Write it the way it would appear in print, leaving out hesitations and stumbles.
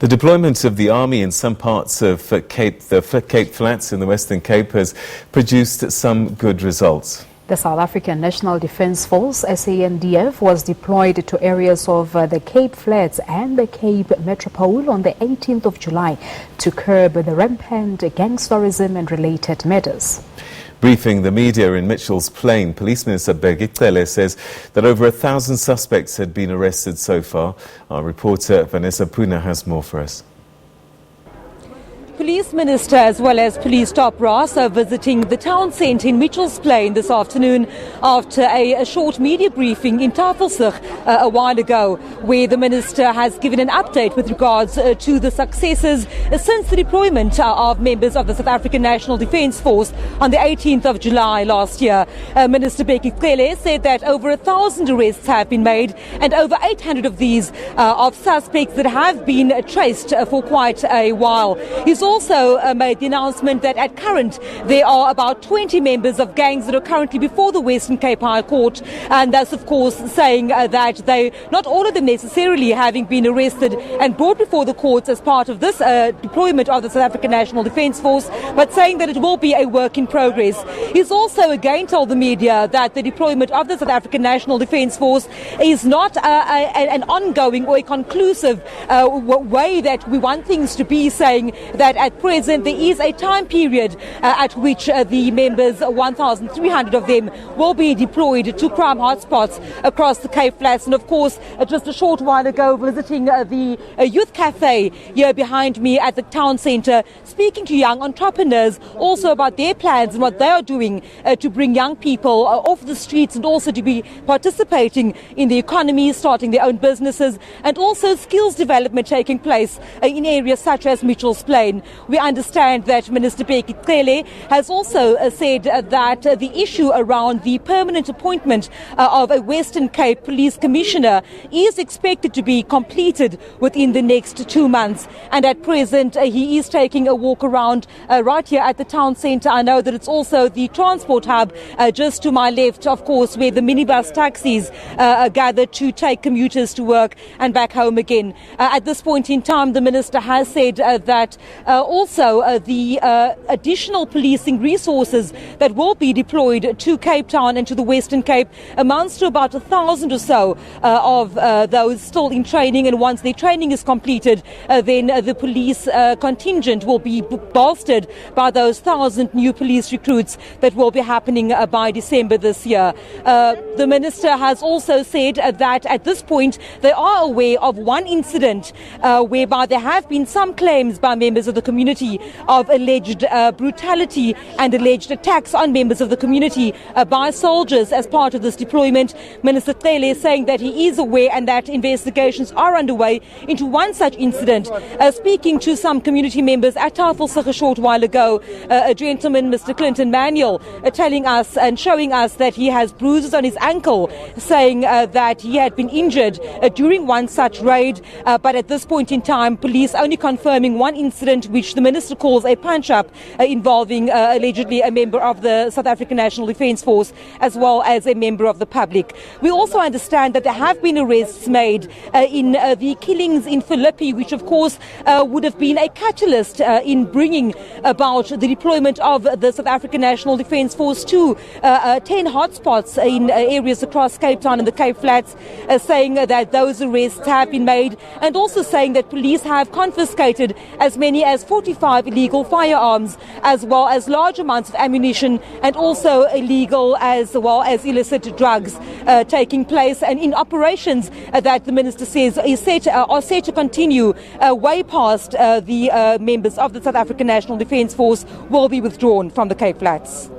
The deployment of the army in some parts of the Cape Flats in the Western Cape has produced some good results. The South African National Defence Force, SANDF, was deployed to areas of the Cape Flats and the Cape Metropole on the 18th of July to curb the rampant gangsterism and related matters. Briefing the media in Mitchell's Plain, Police Minister Bheki Cele says that over 1,000 suspects had been arrested so far. Our reporter Vanessa Poonah has more for us. Police Minister as well as police top brass are visiting the town centre in Mitchell's Plain this afternoon after a short media briefing in Tafelberg a while ago, where the Minister has given an update with regards to the successes since the deployment of members of the South African National Defence Force on the 18th of July last year. Minister Bheki Cele said that over 1,000 arrests have been made and over 800 of these of suspects that have been traced for quite a while. He's also made the announcement that at current there are about 20 members of gangs that are currently before the Western Cape High Court, and thus of course saying that they, not all of them necessarily having been arrested and brought before the courts as part of this deployment of the South African National Defence Force, but saying that it will be a work in progress. He's also again told the media that the deployment of the South African National Defence Force is not an ongoing or a conclusive way that we want things to be, saying that at present there is a time period at which the members, 1,300 of them, will be deployed to crime hotspots across the Cape Flats. And of course, just a short while ago, visiting the youth cafe here behind me at the town centre, speaking to young entrepreneurs also about their plans and what they are doing to bring young people off the streets and also to be participating in the economy, starting their own businesses, and also skills development taking place in areas such as Mitchell's Plain. We understand that Minister Bheki Cele has also said that the issue around the permanent appointment of a Western Cape Police Commissioner is expected to be completed within the next 2 months. And at present, he is taking a walk around right here at the town centre. I know that it's also the transport hub just to my left, of course, where the minibus taxis gather to take commuters to work and back home again. At this point in time, the Minister has said that also the additional policing resources that will be deployed to Cape Town and to the Western Cape amounts to about 1,000 or so of those still in training, and once their training is completed, then the police contingent will be bolstered by those 1,000 new police recruits that will be happening by December this year. The Minister has also said that at this point they are aware of one incident whereby there have been some claims by members of the community of alleged brutality and alleged attacks on members of the community by soldiers as part of this deployment. Minister Cele is saying that he is aware and that investigations are underway into one such incident. Speaking to some community members at Tafelberg a short while ago, a gentleman, Mr. Clinton Manuel, telling us and showing us that he has bruises on his ankle, saying that he had been injured during one such raid, but at this point in time police only confirming one incident which the Minister calls a punch-up involving allegedly a member of the South African National Defence Force as well as a member of the public. We also understand that there have been arrests made in the killings in Philippi, which of course would have been a catalyst in bringing about the deployment of the South African National Defence Force to 10 hotspots in areas across Cape Town and the Cape Flats, saying that those arrests have been made, and also saying that police have confiscated as many as 45 illegal firearms as well as large amounts of ammunition, and also illegal as well as illicit drugs taking place and in operations that the Minister says are set to continue way past the members of the South African National Defence Force will be withdrawn from the Cape Flats.